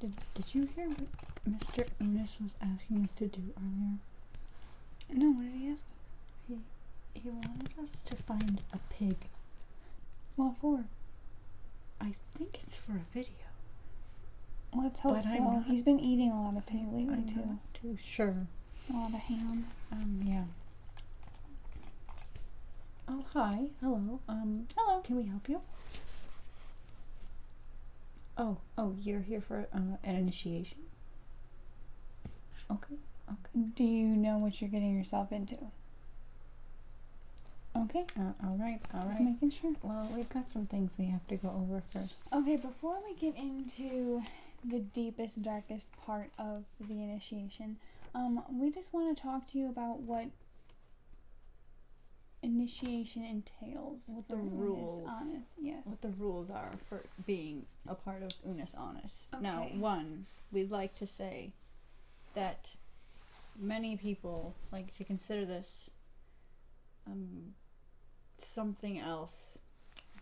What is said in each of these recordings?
Did you hear what Mr. Unus was asking us to do earlier? No, what did he ask? He wanted us to find a pig. What for? I think it's for a video. Let's hope But so. He's been eating a lot of pig lately, I'm too. not too sure. A lot of ham. Yeah. Oh, hi. Hello. Hello. Can we help you? Oh, you're here for an initiation? Okay. Do you know what you're getting yourself into? Okay. All right. Just making sure. Well, we've got some things we have to go over first. Okay, before we get into the deepest, darkest part of the initiation, we just want to talk to you about what initiation entails. What the for rules. Unus Annus, yes. What the rules are for being a part of Unus Annus. Okay. Now, one, we'd like to say that many people like to consider this something else,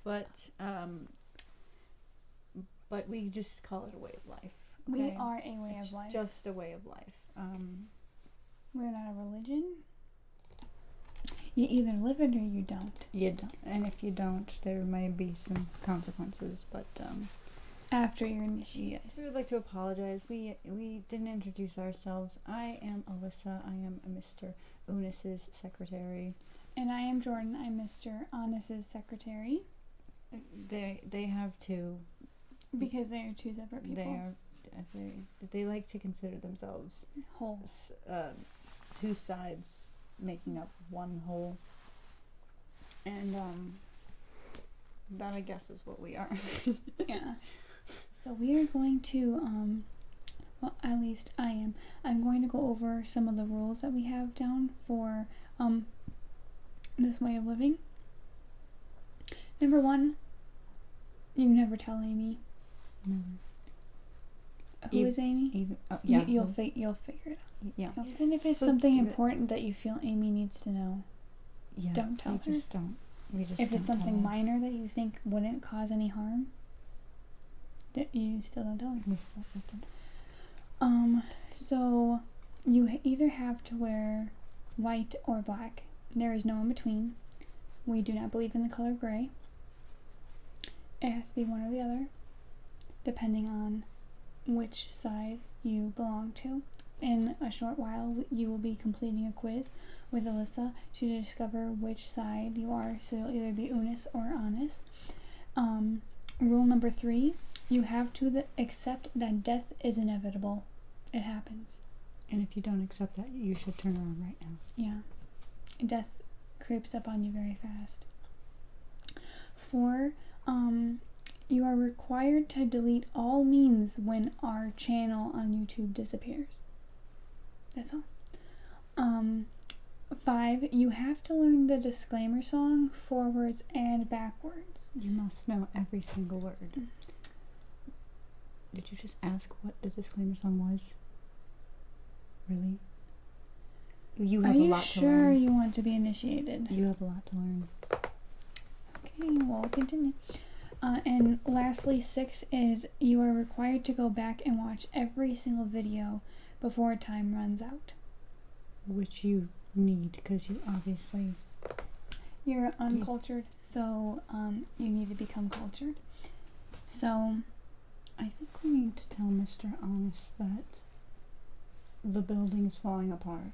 but we just call it a way of life. Okay? We are a way It's of life. just a way of life. We're not a religion. You either live it or you don't. You don't, and if you don't, there may be some consequences. But After your initiation. yes, we would like to apologize. We didn't introduce ourselves. I am Alyssa. I am Mr. Unus's secretary. And I am Jordan. I'm Mr. Annus's secretary. They have two. Because they are two separate people. They like to consider themselves Whole. two sides making up one whole, and that I guess is what we are. Yeah. So we are going to well, at least I am. I'm going to go over some of the rules that we have down for this way of living. Number 1, you never tell Amy. No. Who is Amy? Yeah, You'll figure it out. yeah. Even if it's something important that you feel Amy needs to know, Yeah, don't tell her. We just don't. If it's something minor that you think wouldn't cause any harm, you still don't tell her. We still So you either have to wear white or black. There is no in between. We do not believe in the color gray. It has to be one or the other, depending on which side you belong to. In a short while, you will be completing a quiz with Alyssa to discover which side you are. So you'll either be Unus or Annus. Rule number 3, you have to accept that death is inevitable. It happens. And if you don't accept that, you should turn around right now. Yeah. Death creeps up on you very fast. 4, you are required to delete all memes when our channel on YouTube disappears. That's all. 5, you have to learn the disclaimer song forwards and backwards. You must know every single word. Did you just ask what the disclaimer song was? Really? You have a lot to learn. Are you sure you want to be initiated? You have a lot to learn. Okay, we'll continue. And lastly, 6 is you are required to go back and watch every single video before time runs out. Which you need, because you obviously... You're uncultured, so you need to become cultured. So I think we need to tell Mr. Annus that the building is falling apart.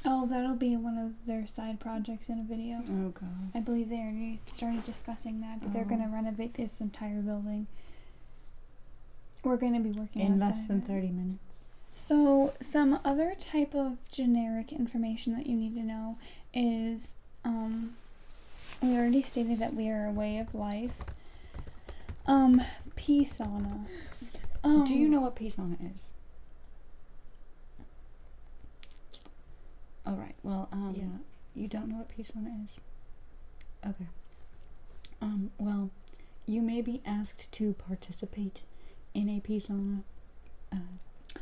Oh, that'll be one of their side projects in a video. Oh, God. I believe they already started discussing that. They're going to renovate this entire building. We're going to be working in less than 30 minutes. So, some other type of generic information that you need to know is, we already stated that we are a way of life. Pea sauna. Do you know what pea sauna is? Alright, well, yeah. You don't know what pea sauna is? Okay. Well, you may be asked to participate in a pea sauna.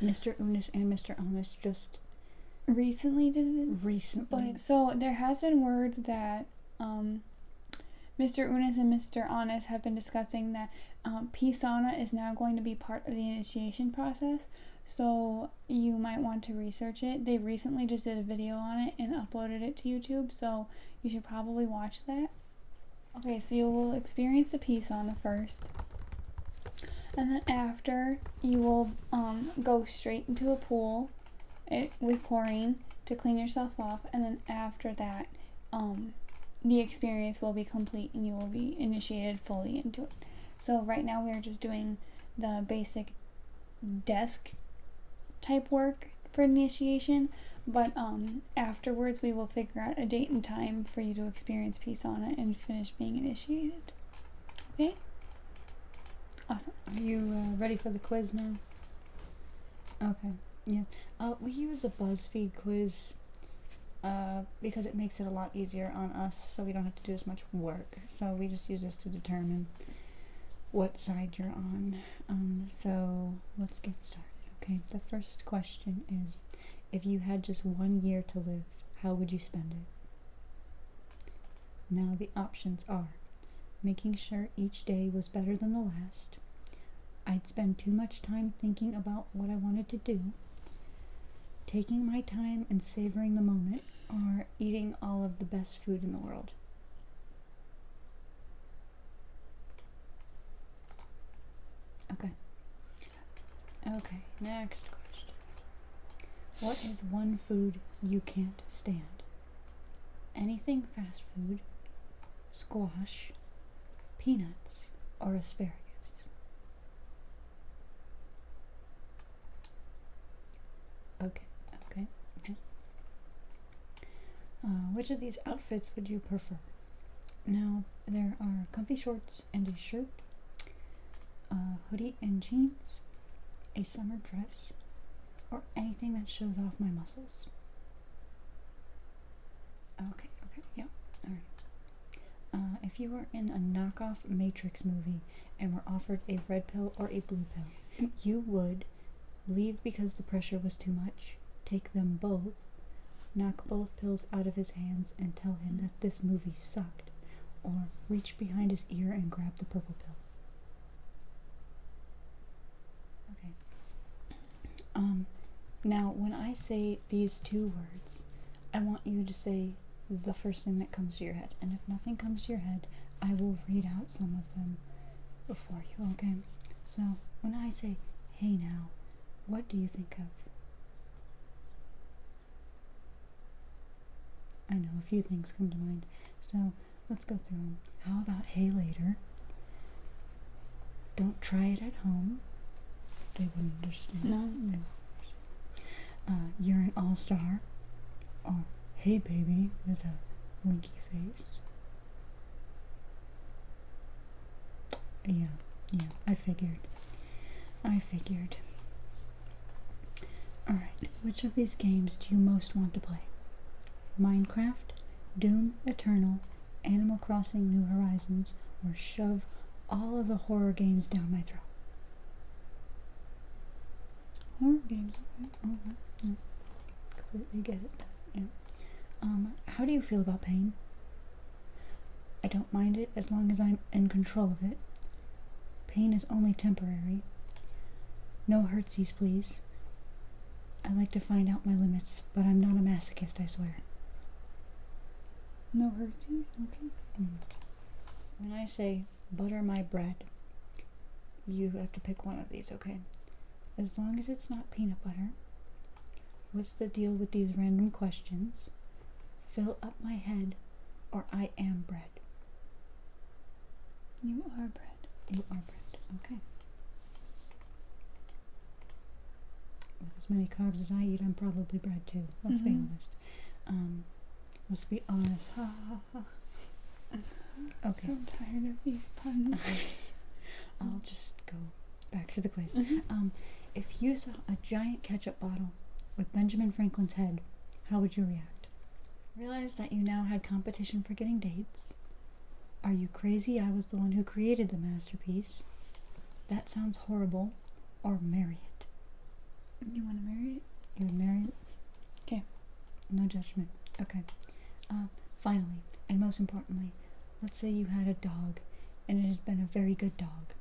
Mr. Unus and Mr. Annus just recently did it. Recently. But so there has been word that Mr. Unus and Mr. Annus have been discussing that Pisana is now going to be part of the initiation process, so you might want to research it. They recently just did a video on it and uploaded it to YouTube, so you should probably watch that. Okay, so you will experience the Pisana first, and then after you will go straight into a pool with chlorine to clean yourself off, and then after that the experience will be complete and you will be initiated fully into it. So right now we are just doing the basic desk type work for initiation, but afterwards we will figure out a date and time for you to experience Pisana and finish being initiated. Okay? Awesome. Are you ready for the quiz now? Okay. Yeah. We use a BuzzFeed quiz because it makes it a lot easier on us, so we don't have to do as much work. So we just use this to determine what side you're on. So let's get started. Okay. The first question is, if you had just 1 year to live, how would you spend it? Now the options are: making sure each day was better than the last, I'd spend too much time thinking about what I wanted to do, taking my time and savoring the moment, or eating all of the best food in the world. Okay. Okay, next question. What is one food you can't stand? Anything fast food, squash, peanuts, or asparagus? Okay. Which of these outfits would you prefer? Now, there are comfy shorts and a shirt, a hoodie and jeans, a summer dress, or anything that shows off my muscles. Okay, yeah, alright. If you were in a knockoff Matrix movie and were offered a red pill or a blue pill, you would leave because the pressure was too much, take them both, knock both pills out of his hands and tell him that this movie sucked, or reach behind his ear and grab the purple pill. Okay. Now when I say these two words, I want you to say the first thing that comes to your head, and if nothing comes to your head, I will read out some of them for you, okay? So when I say, hey now, what do you think of? I know a few things come to mind, so let's go through them. How about hey later? Don't try it at home. They wouldn't understand. No. They wouldn't understand. You're an all-star. Or hey baby with a winky face. Yeah, I figured. Alright, which of these games do you most want to play? Minecraft, Doom Eternal, Animal Crossing New Horizons, or shove all of the horror games down my throat? Horror games, okay. Mm-hmm. Completely get it. Yeah. How do you feel about pain? I don't mind it as long as I'm in control of it. Pain is only temporary. No hurtsies, please. I like to find out my limits, but I'm not a masochist, I swear. No hurtsies? Okay. When I say butter my bread, you have to pick one of these, okay? As long as it's not peanut butter. What's the deal with these random questions? Fill up my head, or I am bread. You are bread. You are bread, okay. With as many carbs as I eat, I'm probably bread too. Let's be honest. Let's be honest. Ha ha ha. I'm so tired of these puns. I'll just go back to the quiz. If you saw a giant ketchup bottle with Benjamin Franklin's head, how would you react? Realize that you now had competition for getting dates? Are you crazy? I was the one who created the masterpiece. That sounds horrible. Or marry it. You want to marry it? You would marry it? Okay. No judgment. Okay. Finally, and most importantly, let's say you had a dog and it has been a very good dog.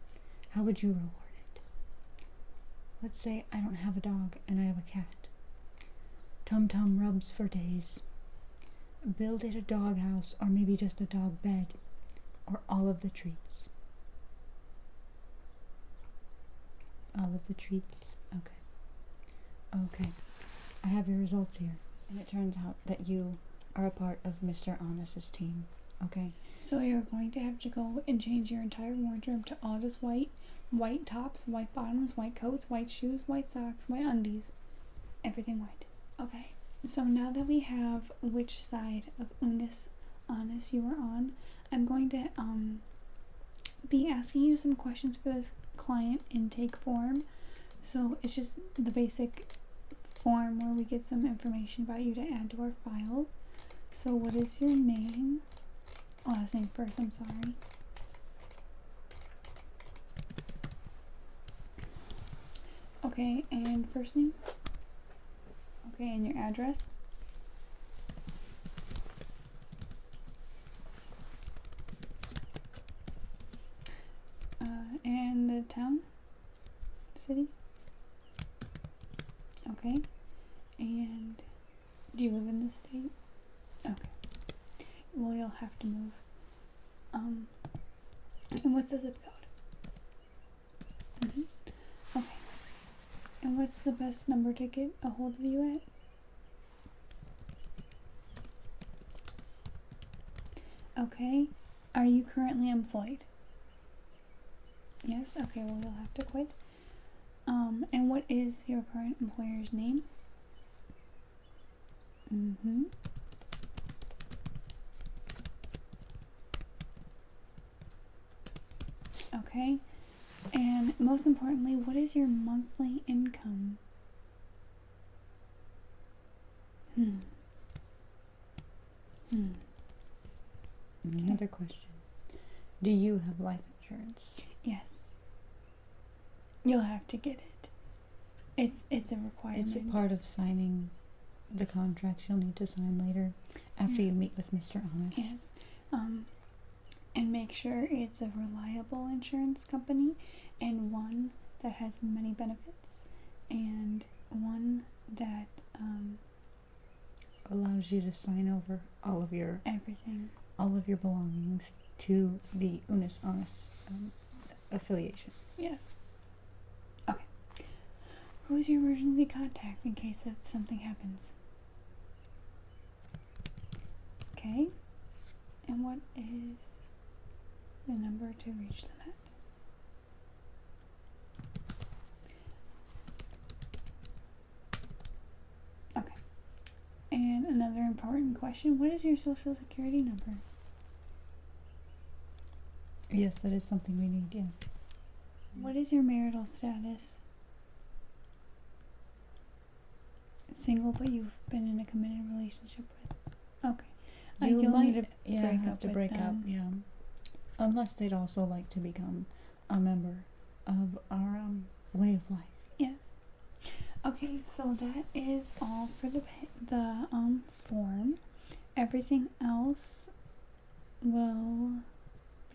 How would you reward it? Let's say I don't have a dog and I have a cat. Tum Tum rubs for days. Build it a dog house, or maybe just a dog bed, or all of the treats. All of the treats. Okay. I have your results here. And it turns out that you are a part of Mr. Annus's team. Okay? So you're going to have to go and change your entire wardrobe to all just white. White tops, white bottoms, white coats, white shoes, white socks, white undies. Everything white. Okay. So now that we have which side of Unus Annus you are on, I'm going to be asking you some questions for this client intake form. So it's just the basic form where we get some information about you to add to our files. So what is your name? Last name first, I'm sorry. Okay, and first name? Okay, and your address? And the town? City? Okay. And do you live in this state? Okay. Well, you'll have to move. And what's the zip code? Okay. And what's the best number to get a hold of you at? Okay. Are you currently employed? Yes? Okay, well, you'll have to quit. And what is your current employer's name? Okay. And most importantly, what is your monthly income? Another question. Do you have life insurance? Yes. You'll have to get it. It's a requirement. It's a part of signing the contracts you'll need to sign later after you meet with Mr. Annus. Yes. And make sure it's a reliable insurance company and one that has many benefits and one that allows you to sign over all of your belongings to the Unus Annus affiliation. Yes. Okay. Who is your emergency contact in case of something happens? Okay. And what is the number to reach them at? Okay. And another important question, what is your social security number? Yes, that is something we need, yes. What is your marital status? Single, but you've been in a committed relationship with? Okay. You'll need to break up, yeah. Unless they'd also like to become a member of our way of life. Yes. Okay, so that is all for the form. Everything else will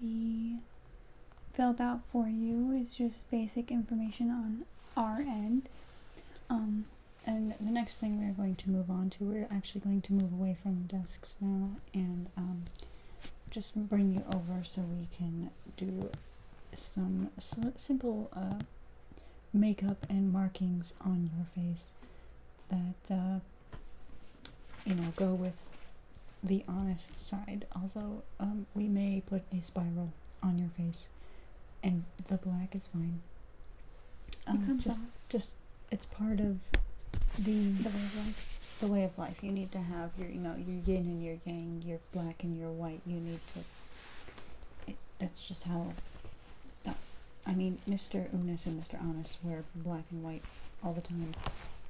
be filled out for you. It's just basic information on our end. And the next thing we're going to move on to, we're actually going to move away from desks now and just bring you over so we can do some simple makeup and markings on your face that go with the honest side, although we may put a spiral on your face and the black is fine. Just it's part of the way of life. You need to have your your yin and your yang, your black and your white. You need to. That's just how. Mr. Unus and Mr. Annus wear black and white all the time,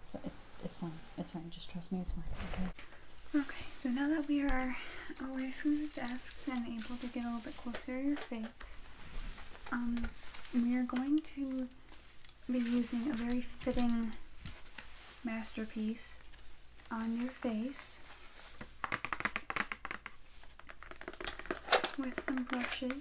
so it's fine. It's fine. Just trust me. It's fine. Okay. Okay. So now that we are away from the desks and able to get a little bit closer to your face, we are going to be using a very fitting masterpiece on your face. with some brushes.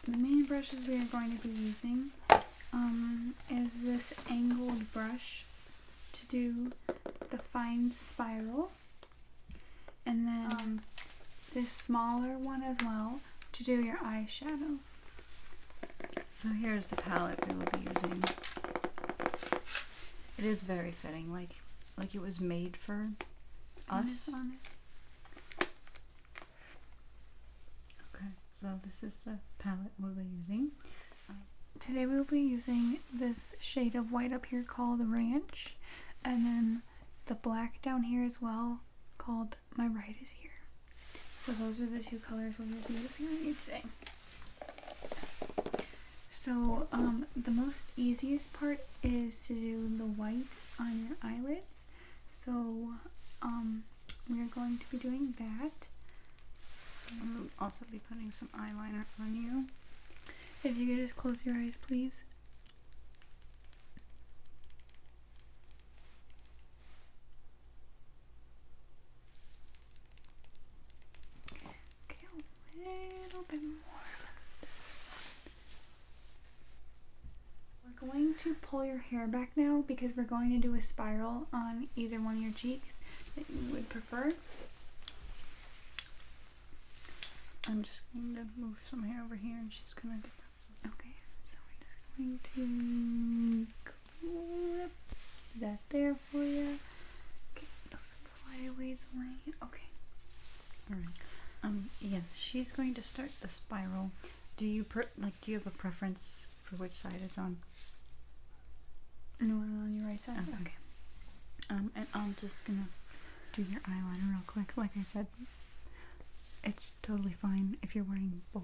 The main brushes we are going to be using is this angled brush to do the fine spiral, and then this smaller one as well to do your eyeshadow. So here's the palette we will be using. It is very fitting, like it was made for us. Unus Annus. Okay, so this is the palette we'll be using. Today we'll be using this shade of white up here called Ranch, and then the black down here as well called My Right Is Here. So those are the two colors we will be using on you today. So the most easiest part is to do the white on your eyelids. So we are going to be doing that. We'll also be putting some eyeliner on you. If you could just close your eyes, please. Okay, a little bit more. We're going to pull your hair back now because we're going to do a spiral on either one of your cheeks that you would prefer. I'm just going to move some hair over here, and she's gonna do that. Okay, so we're just going to clip that there for you. Okay, those flyaways away. Okay. Alright. Yes, she's going to start the spiral. Do you do you have a preference for which side it's on? No, on your right side. Okay. And I'm just gonna do your eyeliner real quick. Like I said, it's totally fine if you're wearing both.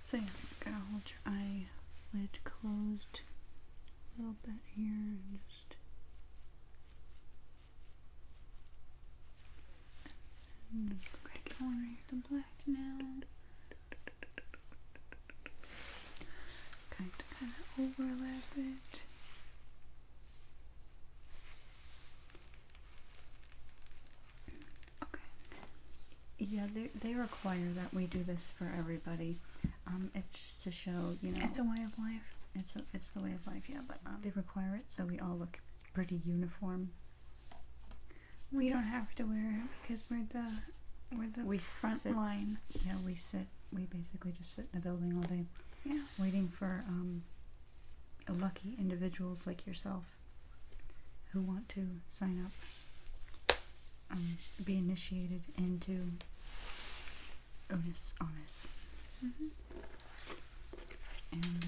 So yeah, gotta hold your eyelid closed a little bit here and just. Okay, going the black now. Okay. Kind of overlap it. Yeah, they require that we do this for everybody. It's just to show, It's a way of life. It's the way of life, yeah. But they require it so we all look pretty uniform. We don't have to wear it because we're the front line. Yeah, we basically just sit in a building all day. Yeah. Waiting for lucky individuals like yourself who want to sign up, be initiated into Unus Annus. Mm-hmm. And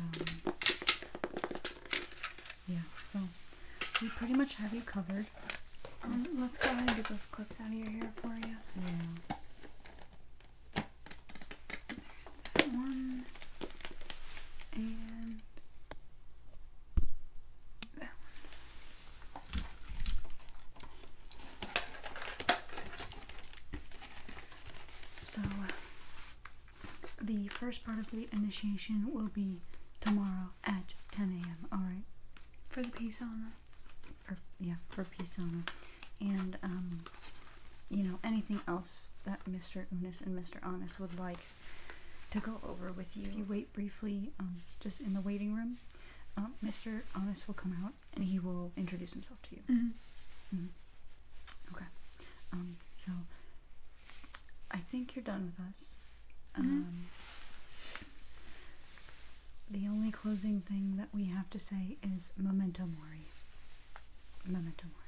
yeah, so we pretty much have you covered. Let's go ahead and get those clips out of your hair for you. Yeah. There's that one. And that one. So the first part of the initiation will be tomorrow at 10 a.m. Alright. For the peace sauna. For peace sauna. And anything else that Mr. Unus and Mr. Annus would like to go over with you. If you wait briefly, just in the waiting room, Mr. Annus will come out and he will introduce himself to you. Mm-hmm. Mm-hmm. Okay. So I think you're done with us. Mm-hmm. The only closing thing that we have to say is memento mori. Memento mori.